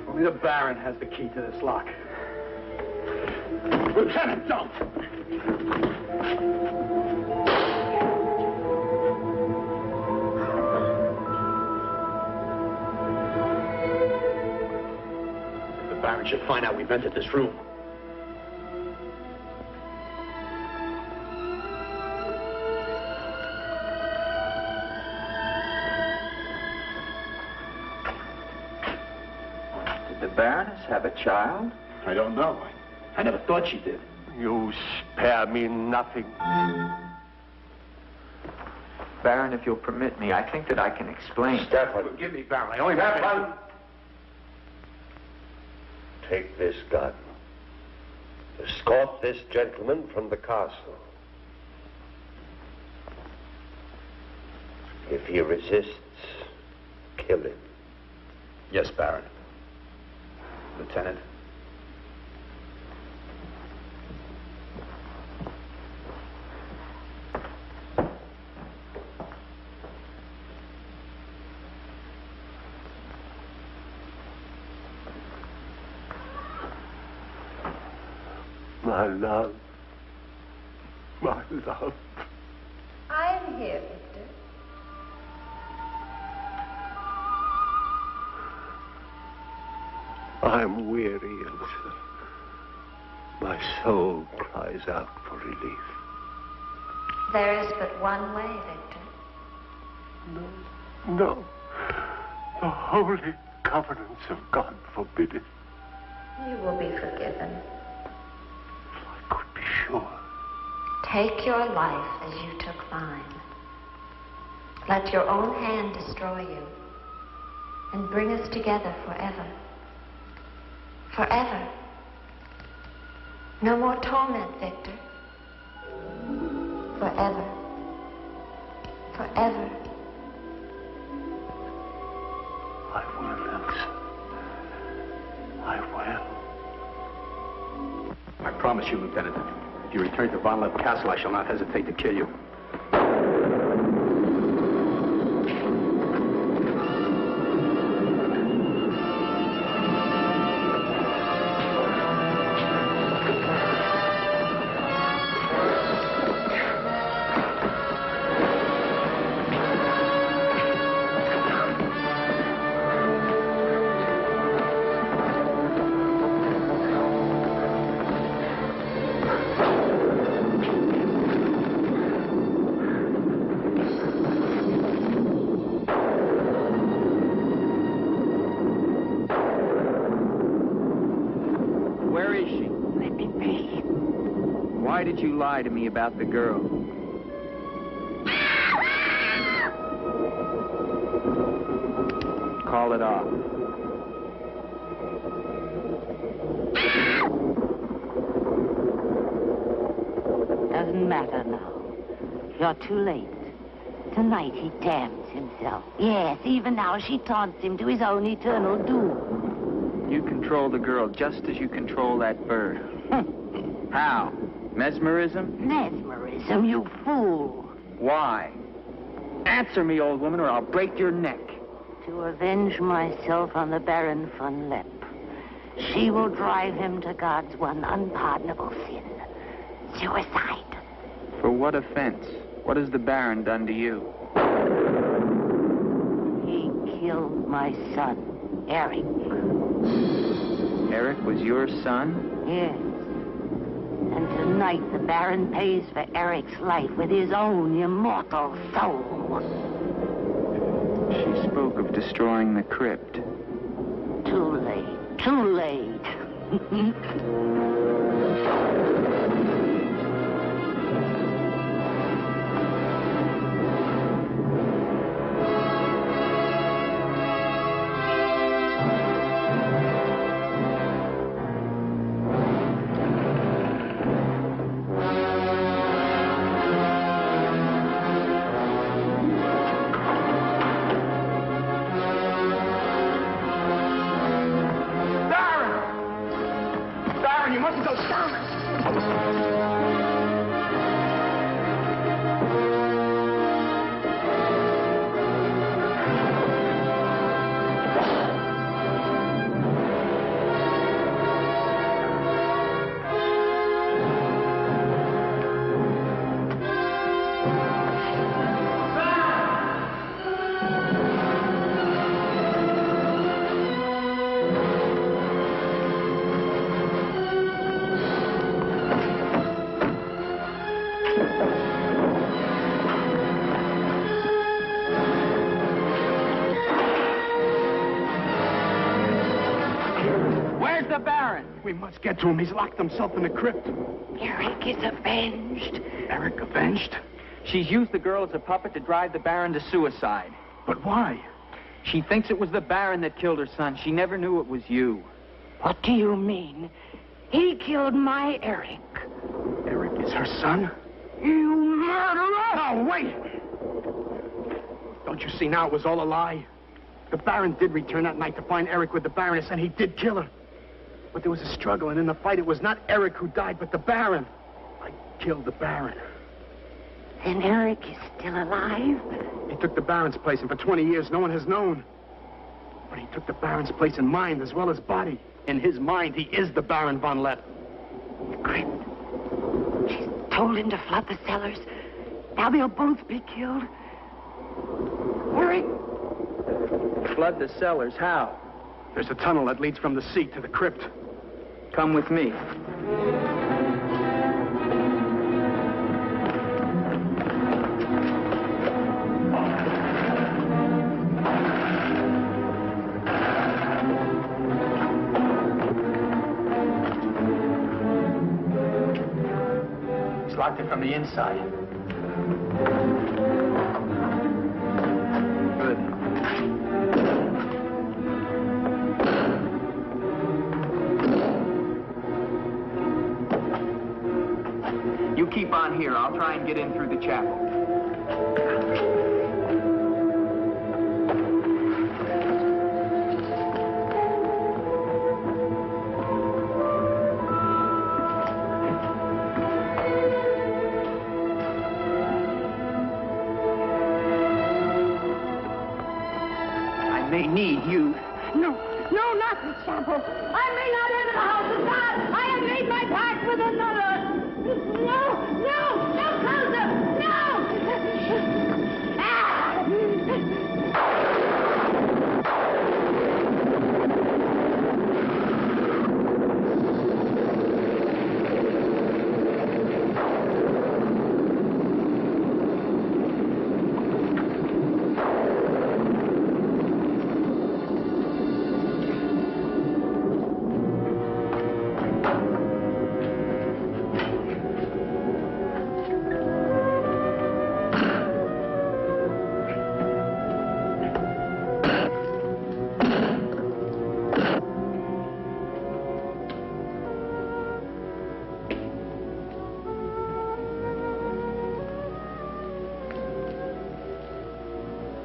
S11: Only the Baron has the key to this lock. Lieutenant, don't! The Baron should find out we've entered this room.
S13: Did the Baroness have a child?
S11: I don't know. I never thought she did.
S6: You spare me nothing.
S13: Baron, if you'll permit me, I think that I can explain.
S6: Stefan.
S11: Forgive me, Baron. I only have
S6: Stefan! Take this gun. Escort this gentleman from the castle. If he resists, kill him.
S11: Yes, Baron. Lieutenant.
S6: My love. My love.
S12: I'm here, Victor.
S6: I'm weary, Elsa. My soul cries out for relief.
S12: There is but one way, Victor.
S6: No. The holy covenants of God forbid it.
S12: You will be forgiven.
S6: I could be sure.
S12: Take your life as you took mine. Let your own hand destroy you and bring us together forever. Forever. No more torment, Victor. Forever. Forever.
S6: I will, Elsa. I will.
S11: I promise you, Lieutenant. If you return to Von Lepp Castle, I shall not hesitate to kill you.
S13: Why did you lie to me about the girl? Call it off.
S4: Doesn't matter now. You're too late. Tonight he damns himself. Yes, even now she taunts him to his own eternal doom.
S13: You control the girl just as you control that bird. How? Mesmerism?
S4: Mesmerism, you fool.
S13: Why? Answer me, old woman, or I'll break your neck.
S4: To avenge myself on the Baron von Lepp. She will drive him to God's one unpardonable sin. Suicide.
S13: For what offense? What has the Baron done to you?
S4: He killed my son, Eric.
S13: Eric was your son?
S4: Yes. And tonight the Baron pays for Eric's life with his own immortal soul.
S13: She spoke of destroying the crypt.
S4: Too late. Too late.
S5: You mustn't go down.
S15: the Baron.
S5: We must get to him. He's locked himself in the crypt.
S3: Eric is avenged.
S5: Eric avenged?
S15: She's used the girl as a puppet to drive the Baron to suicide.
S5: But why?
S15: She thinks it was the Baron that killed her son. She never knew it was you.
S3: What do you mean? He killed my Eric.
S5: Eric is her son?
S3: You murderer!
S5: No, wait! Don't you see now it was all a lie? The Baron did return that night to find Eric with the Baroness, and he did kill her. But there was a struggle, and in the fight, it was not Eric who died, but the Baron. I killed the Baron.
S3: Then Eric is still alive?
S5: He took the Baron's place, and for 20 years, no one has known. But he took the Baron's place in mind as well as body. In his mind, he is the Baron von Lepp.
S3: The crypt. She's told him to flood the cellars. Now they'll both be killed. Eric!
S15: Flood the cellars? How?
S5: There's a tunnel that leads from the sea to the crypt.
S15: Come with me.
S5: He's locked it from the inside.
S15: You keep on here. I'll try and get in through the chapel.
S5: I may need you.
S3: No, not the chapel. I may not enter the house of God. I have made my pact with another. No closer! No!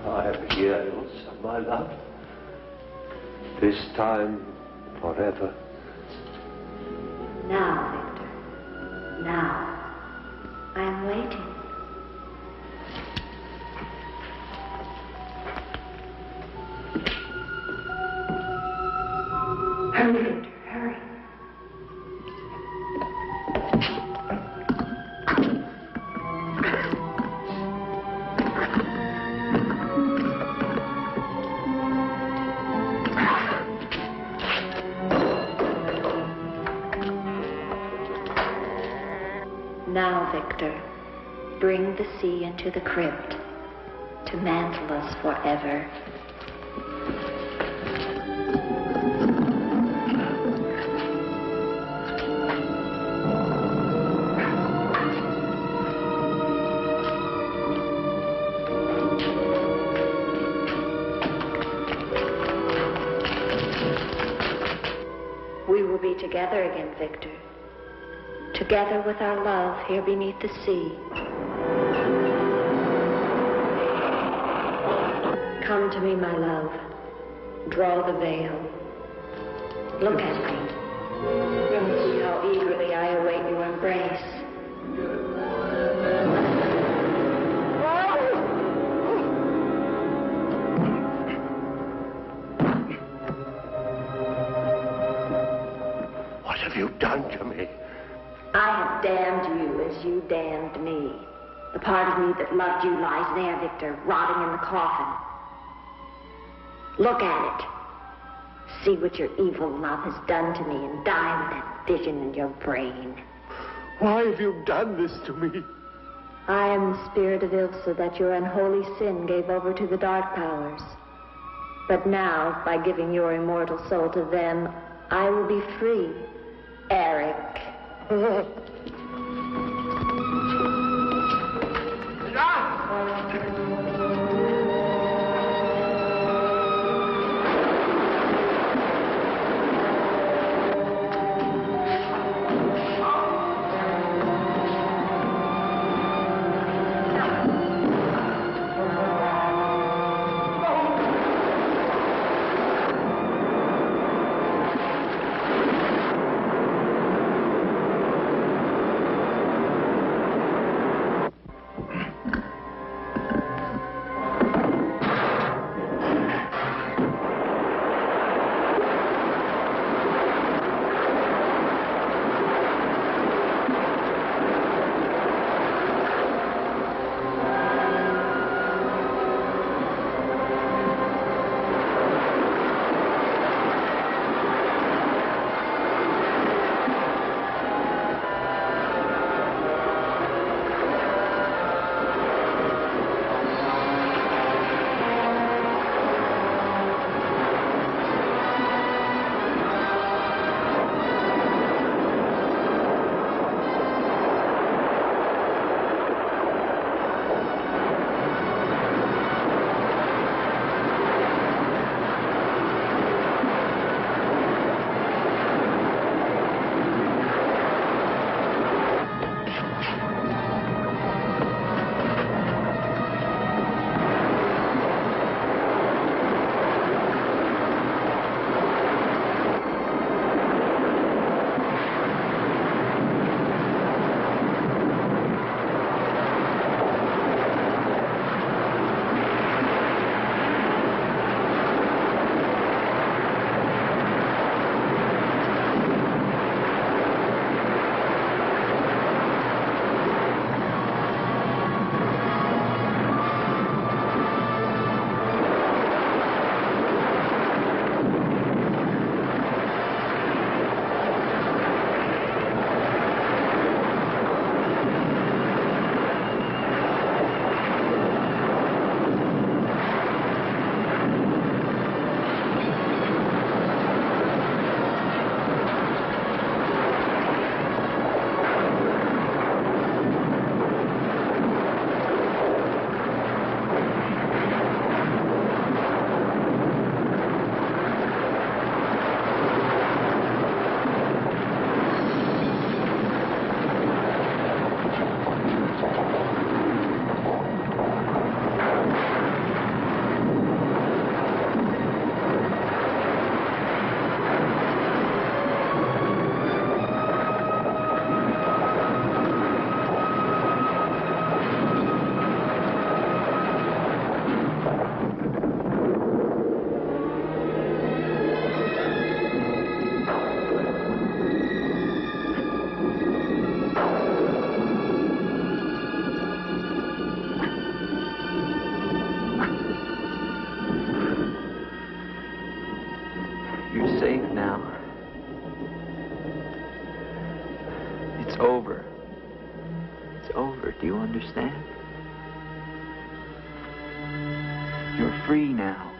S6: I have years of my love. This time, forever.
S12: Now, Victor. Now. I am waiting.
S3: Hurry, Victor, hurry.
S12: Now, Victor, bring the sea into the crypt to mantle us forever. We will be together again, Victor. Together with our love here beneath the sea. Come to me, my love. Draw the veil. Look at me. See how eagerly I await your embrace.
S6: What have you done to me?
S12: I have damned you as you damned me. The part of me that loved you lies there, Victor, rotting in the coffin. Look at it. See what your evil love has done to me and die with that vision in your brain.
S6: Why have you done this to me?
S12: I am the spirit of Ilsa that your unholy sin gave over to the dark powers. But now, by giving your immortal soul to them, I will be free, Eric.
S13: Do you understand? You're free now.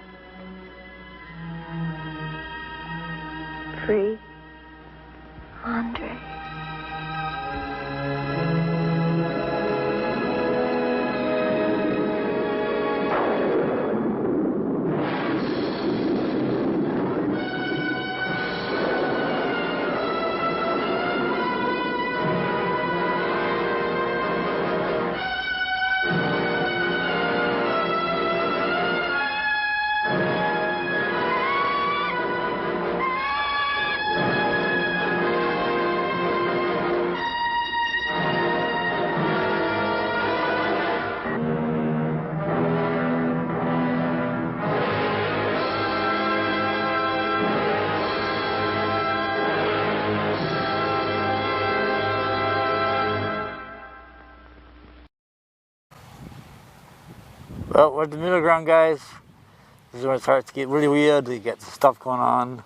S12: Free? Andre.
S1: Well, we're at the middle ground, guys. This is where it starts to get really weird. You get stuff going on.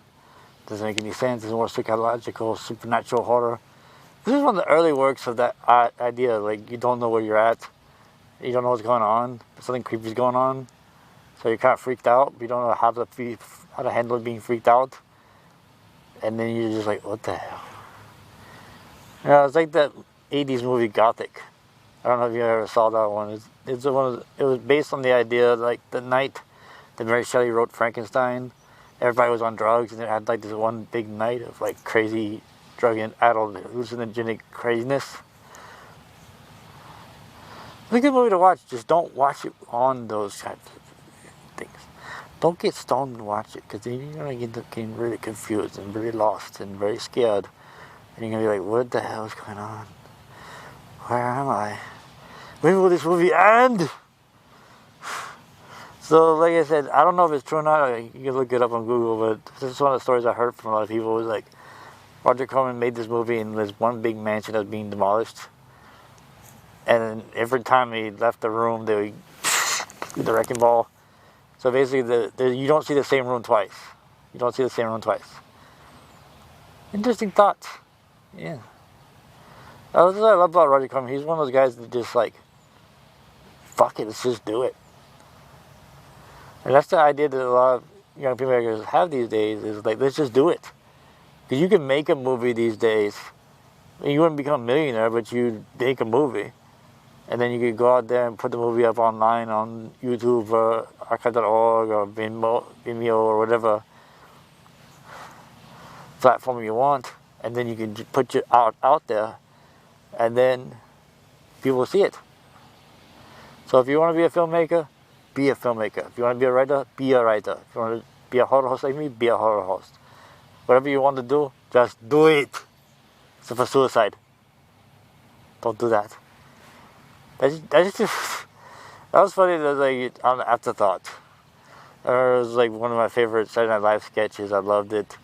S1: Doesn't make any sense. It's more psychological, supernatural horror. This is one of the early works of that idea. Like, you don't know where you're at. You don't know what's going on. Something creepy is going on. So you're kind of freaked out, but you don't know how to handle being freaked out. and then you're just like, what the hell? You know, it's like that 80s movie Gothic. I don't know if you ever saw that one. It was based on the idea, like, the night that Mary Shelley wrote Frankenstein, everybody was on drugs, and they had, like, this one big night of, like, crazy drug-addled hallucinogenic craziness. It's a good movie to watch. Just don't watch it on those types of things. Don't get stoned and watch it, because then you're going to end up getting really confused and really lost and very scared. And you're going to be like, what the hell is going on? Where am I? When will this movie end? So, like I said, I don't know if it's true or not. You can look it up on Google, but this is one of the stories I heard from a lot of people. It was like, Roger Corman made this movie, and there's one big mansion that's being demolished. And every time he left the room, they would get the wrecking ball. So basically, you don't see the same room twice. You don't see the same room twice. Interesting thoughts. Yeah. That's what I love about Roger Corman. He's one of those guys that just like, fuck it, let's just do it. And that's the idea that a lot of young filmmakers have these days, is like, let's just do it. Because you can make a movie these days. You wouldn't become a millionaire, but you'd make a movie. And then you could go out there and put the movie up online on YouTube or archive.org or Vimeo or whatever platform you want. And then you can put it out there. And then people will see it. So if you want to be a filmmaker, be a filmmaker. If you want to be a writer, be a writer. If you want to be a horror host like me, be a horror host. Whatever you want to do, just do it. Except for suicide. Don't do that. That was funny. That was like on the afterthought. It was like one of my favorite Saturday Night Live sketches. I loved it.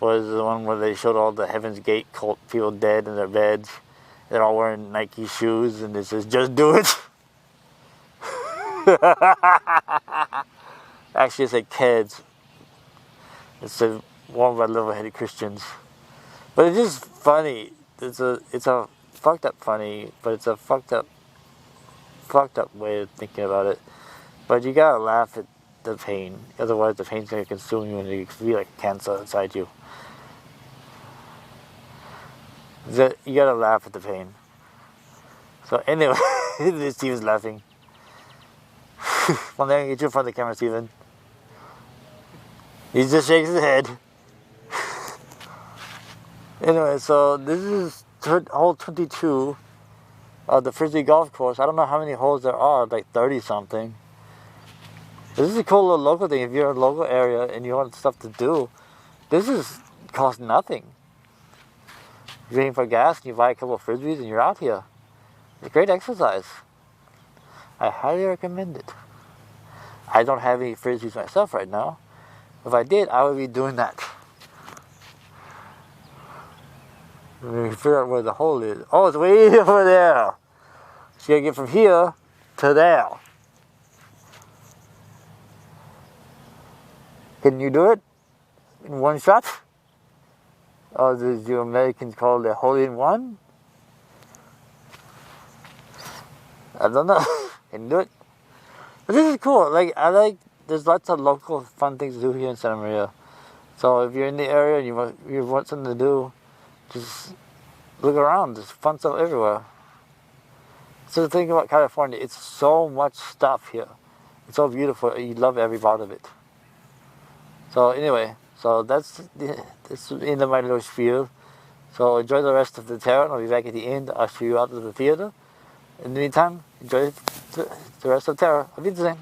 S1: Was the one where they showed all the Heaven's Gate cult people dead in their beds. They're all wearing Nike shoes, and it says, just do it. Actually, it said kids. It said worn by level-headed Christians. But it's just funny. It's a fucked up funny, but it's a fucked up way of thinking about it. But you gotta laugh at the pain. Otherwise, the pain's gonna consume you, and you feel like cancer inside you. You gotta laugh at the pain. So anyway, Steven's laughing. One thing, get you in front of the camera, Steven. He just shakes his head. Anyway, so this is hole 22 of the Frisbee golf course. I don't know how many holes there are, like 30 something. This is a cool little local thing. If you're in a local area and you want stuff to do, this costs nothing. You're waiting for gas and you buy a couple of Frisbees and you're out here. It's a great exercise. I highly recommend it. I don't have any Frisbees myself right now. If I did, I would be doing that. Let me figure out where the hole is. Oh, it's way over there. So you gotta get from here to there. Can you do it in one shot? Or does you Americans call it a hole-in-one? I don't know. Can you do it? But this is cool. There's lots of local fun things to do here in Santa Maria. So if you're in the area and you want something to do, just look around. There's fun stuff everywhere. So the thing about California, it's so much stuff here. It's so beautiful. You love every part of it. So anyway, so that's the end of my little spiel. So enjoy the rest of the terror, and I'll be back at the end. I'll show you out of the theater. In the meantime, enjoy the rest of terror. Auf Wiedersehen.